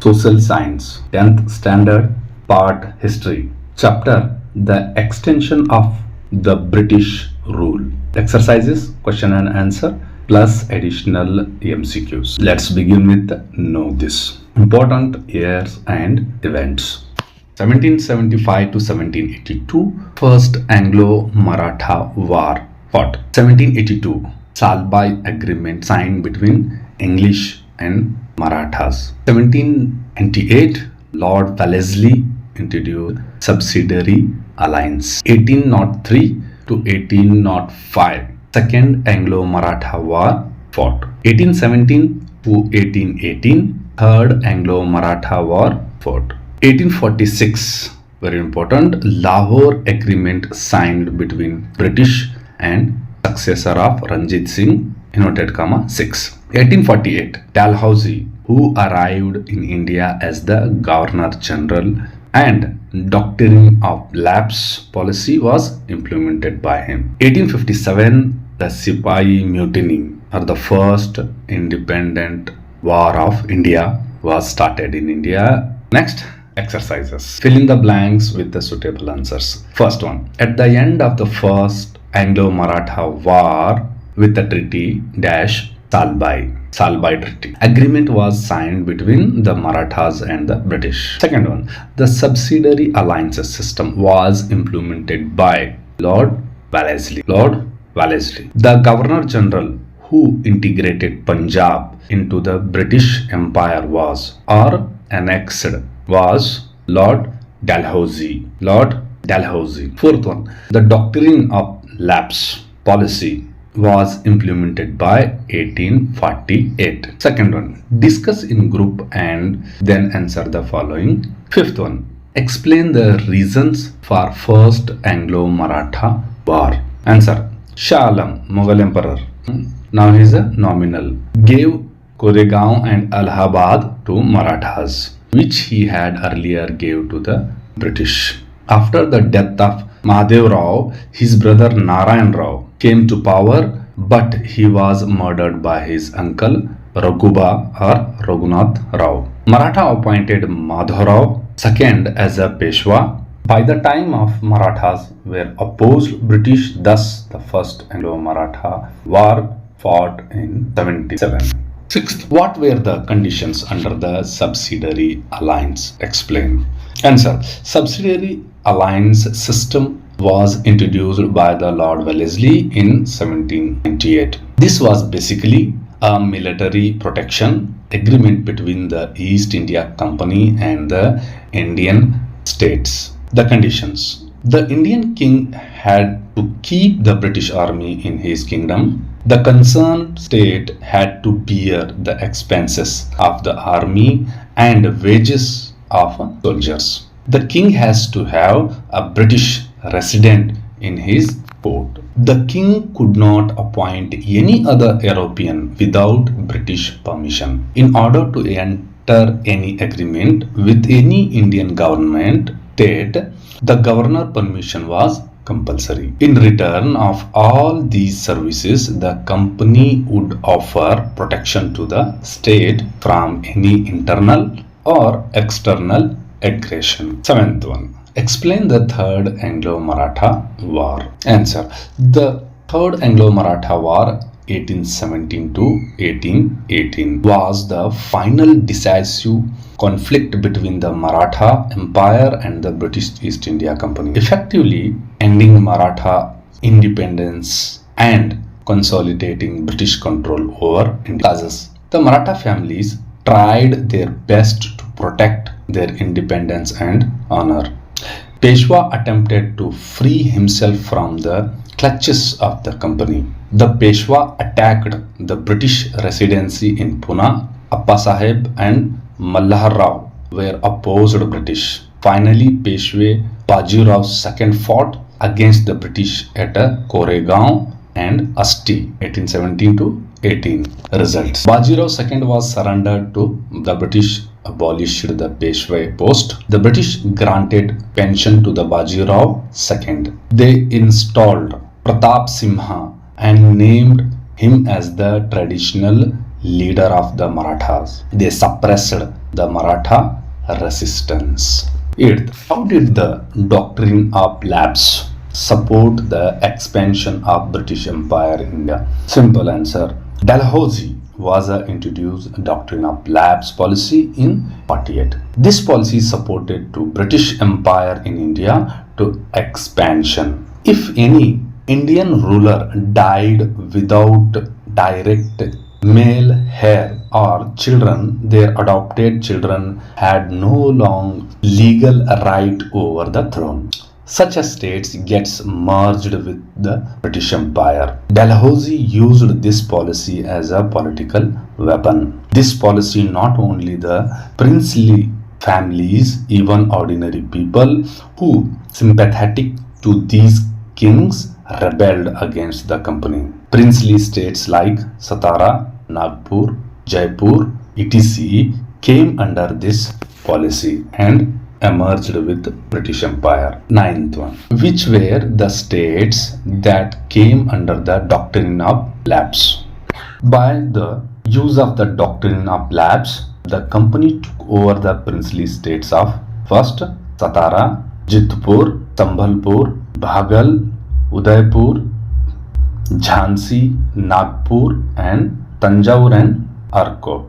Social Science, 10th Standard, Part History. Chapter The Extension of the British Rule. Exercises, question and answer, plus additional MCQs. Let's begin with Know This. Important years and events. 1775 to 1782, First Anglo-Maratha War fought. 1782, Salbai Agreement signed between English and Marathas. 1798, Lord Wellesley introduced subsidiary alliance. 1803 to 1805, Second Anglo-Maratha War fought. 1817 to 1818, Third Anglo-Maratha War fought. 1846, very important, Lahore Agreement signed between British and successor of Ranjit Singh, inverted comma 6. 1848, Dalhousie, who arrived in India as the Governor General, and doctrine of lapse policy was implemented by him. 1857, the Sipahi Mutiny, or the first independent war of India, was started in India. Next, exercises. Fill in the blanks with the suitable answers. First one, at the end of the first Anglo-Maratha War with the treaty dash Salbai Treaty. Agreement was signed between the Marathas and the British. Second one, the subsidiary alliances system was implemented by Lord Wellesley. The Governor General who integrated Punjab into the British Empire was, or annexed, was Lord Dalhousie. Fourth one, the doctrine of lapse policy was implemented by 1848. Second one, discuss in group and then answer the following. Fifth one, explain the reasons for First Anglo-Maratha War. Answer, Shah Alam, Mughal Emperor, now he is a nominal, gave Koregaon and Allahabad to Marathas, which he had earlier gave to the British. After the death of Mahadev Rao, his brother Narayan Rao came to power, but he was murdered by his uncle Raghuba or Raghunath Rao. Maratha appointed Madhav Rao II as a Peshwa. By the time of Marathas were opposed British, thus the first Anglo-Maratha War fought in 77. Sixth, what were the conditions under the subsidiary alliance? Explain. Answer, subsidiary alliance system was introduced by the Lord Wellesley in 1798. This was basically a military protection agreement between the East India Company and the Indian states. The conditions. The Indian king had to keep the British army in his kingdom. The concerned state had to bear the expenses of the army and wages of soldiers. The king has to have a British resident in his court. The king could not appoint any other European without British permission. In order to enter any agreement with any Indian government state, the governor permission was compulsory. In return of all these services, the company would offer protection to the state from any internal or external aggression. Seventh one, explain the Third Anglo-Maratha War. Answer, the Third Anglo-Maratha War 1817 to 1818 was the final decisive conflict between the Maratha Empire and the British East India Company, effectively ending Maratha independence and consolidating British control over India. The Maratha families tried their best to protect their independence and honor. Peshwa attempted to free himself from the clutches of the company. The Peshwa attacked the British residency in Pune. Appa Sahib and Malhar Rao were opposed to British. Finally, Peshwa Baji Rao II fought against the British at Koregaon and Asti, 1817 to 18. Results. Baji Rao II was surrendered to the British, abolished the Peshwa post. The British granted pension to the Baji Rao II. They installed Pratap Simha and named him as the traditional leader of the Marathas. They suppressed the Maratha resistance. 8th, how did the doctrine of lapse support the expansion of British Empire in India? Simple answer. Dalhousie was introduced doctrine of lapse policy in 48. This policy supported to British Empire in India to expansion. If any Indian ruler died without direct male heir or children, their adopted children had no long legal right over the throne. Such a state gets merged with the British Empire. Dalhousie used this policy as a political weapon. This policy not only the princely families, even ordinary people who sympathetic to these kings rebelled against the company. Princely states like Satara, Nagpur, Jaipur, etc. came under this policy and emerged with British Empire. 9th one. Which were the states that came under the doctrine of lapse? By the use of the doctrine of lapse, the company took over the princely states of first Satara, Jitpur, Sambhalpur, Bhagal, Udaipur, Jhansi, Nagpur and Tanjore and Arcot.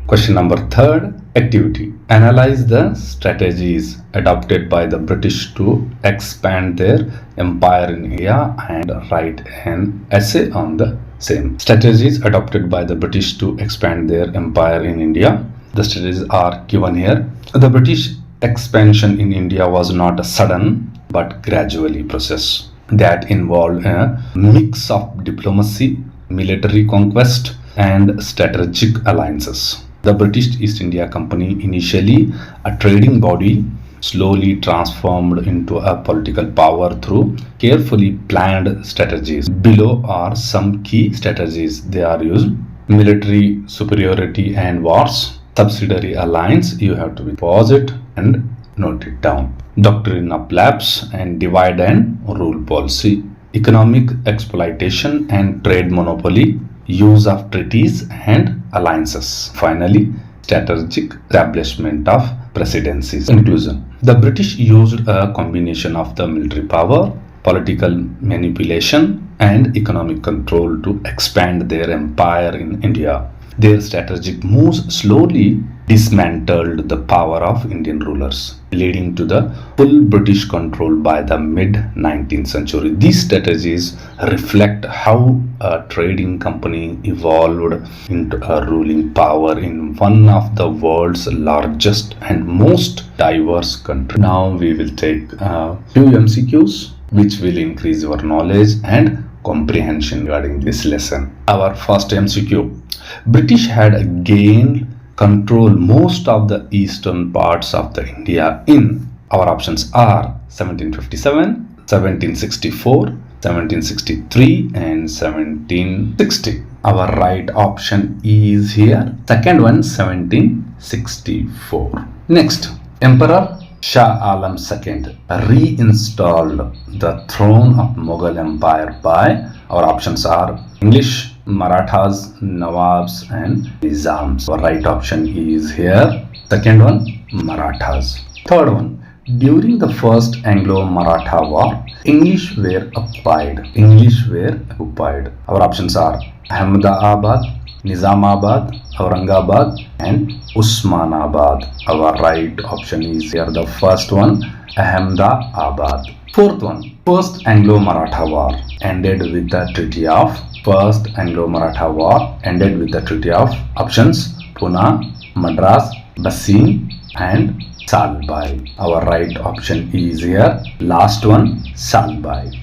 Question number 3rd. Activity. Analyze the strategies adopted by the British to expand their empire in India and write an essay on the same. Strategies adopted by the British to expand their empire in India. The strategies are given here. The British expansion in India was not a sudden but gradually process that involved a mix of diplomacy, military conquest and strategic alliances. The British East India Company, initially a trading body, slowly transformed into a political power through carefully planned strategies. Below are some key strategies they are used. Military superiority and wars. Subsidiary alliance, you have to pause it and note it down. Doctrine of lapse and divide and rule policy. Economic exploitation and trade monopoly. Use of treaties and alliances. Finally, strategic establishment of presidencies. Conclusion. The British used a combination of the military power, political manipulation and economic control to expand their empire in India. Their strategic moves slowly dismantled the power of Indian rulers, leading to the full British control by the mid-19th century. These strategies reflect how a trading company evolved into a ruling power in one of the world's largest and most diverse countries. Now we will take a few MCQs which will increase your knowledge and comprehension regarding this lesson. Our first MCQ. British had gained control most of the eastern parts of the India in, our options are 1757, 1764, 1763 and 1760. Our right option is here. Second one 1764. Next, Emperor Shah Alam II reinstalled the throne of Mughal Empire by, our options are English, Marathas, Nawabs and Nizams. Our right option is here. Second one, Marathas. Third one, during the first Anglo-Maratha war, English were occupied. Our options are Ahmedabad, Nizamabad, Aurangabad and Usmanabad. Our right option is here. The first one, Ahmedabad. Fourth one, first Anglo-Maratha war ended with the Treaty of options Pune, Madras, Bassein and Salbai. Our right option is here. Last one, Salbai.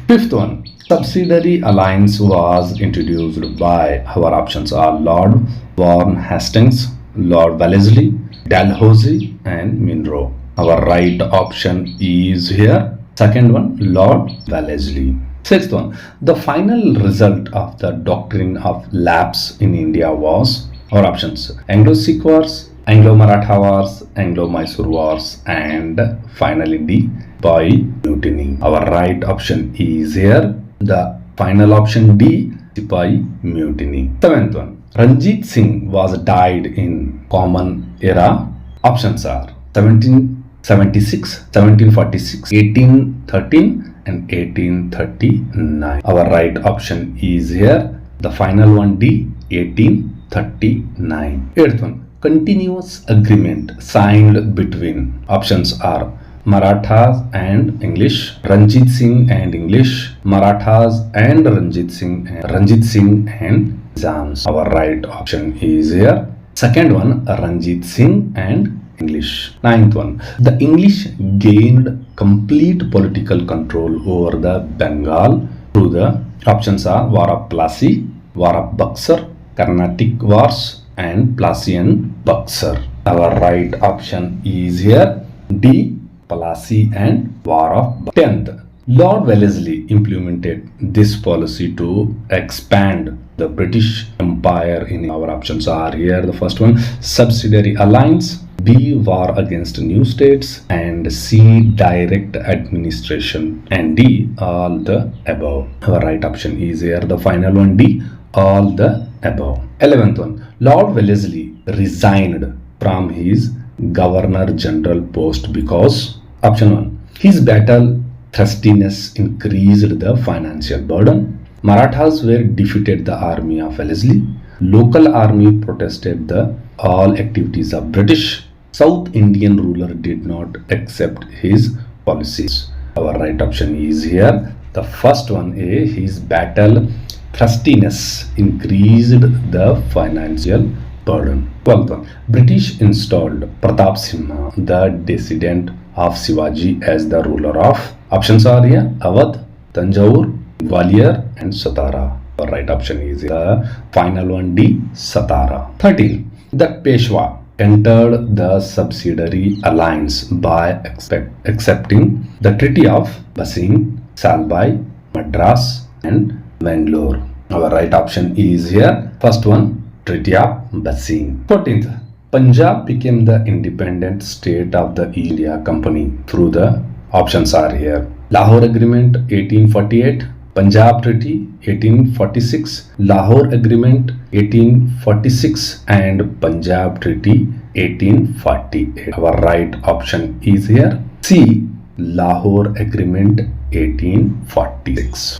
Fifth one, subsidiary alliance was introduced by, our options are Lord Warren Hastings, Lord Wellesley, Dalhousie and Munro. Our right option is here. Second one, Lord Wellesley. Sixth one, the final result of the doctrine of lapse in India was, our options, Anglo-Sikh wars, Anglo-Maratha wars, Anglo-Mysore wars and finally D, Sepoy Mutiny. Our right option is here. The final option D, Sepoy Mutiny. Seventh one, Ranjit Singh was died in common era? Options are 1776, 1746, 1813 and 1839. Our right option is here. The final one D, 1839. Eighth one, continuous agreement signed between. Options are Marathas and English, Ranjit Singh and English, Marathas and Ranjit Singh and Nizams. Our right option is here. Second one, Ranjit Singh and English. Ninth one, the English gained complete political control over the Bengal through the options are War of Plassey, War of Buxar, Carnatic Wars and Plassey and Buxar. Our right option is here D, Plassey and War of Buxar. 10th, Lord Wellesley implemented this policy to expand the British Empire in. Our options are here. The first one, subsidiary alliance, B, war against new states, and C, direct administration, and D, all the above. Our right option is here. The final one, D, all the above. 11th one, Lord Wellesley resigned from his Governor General post because option 1, his battle thrustiness increased the financial burden. Marathas were defeated the army of Wellesley. Local army protested the all activities of British. South Indian ruler did not accept his policies. Our right option is here. The first one, A, his battle thrustiness increased the financial burden. 12th one, British installed Pratap Singha, the descendant of Shivaji, as the ruler of. Options are here Awadh, Tanjore, Gwalior and Satara. The right option is the final one, D, Satara. 13. The Peshwa entered the subsidiary alliance by accepting the Treaty of Basing, Salbai, Madras and Mangalore. Our right option is here. First one, Treaty of Basing. 14th, Punjab became the independent state of the East India Company through the options are here. Lahore Agreement 1848, Punjab Treaty 1846, Lahore Agreement 1846 and Punjab Treaty 1848. Our right option is here. C, Lahore Agreement 1846.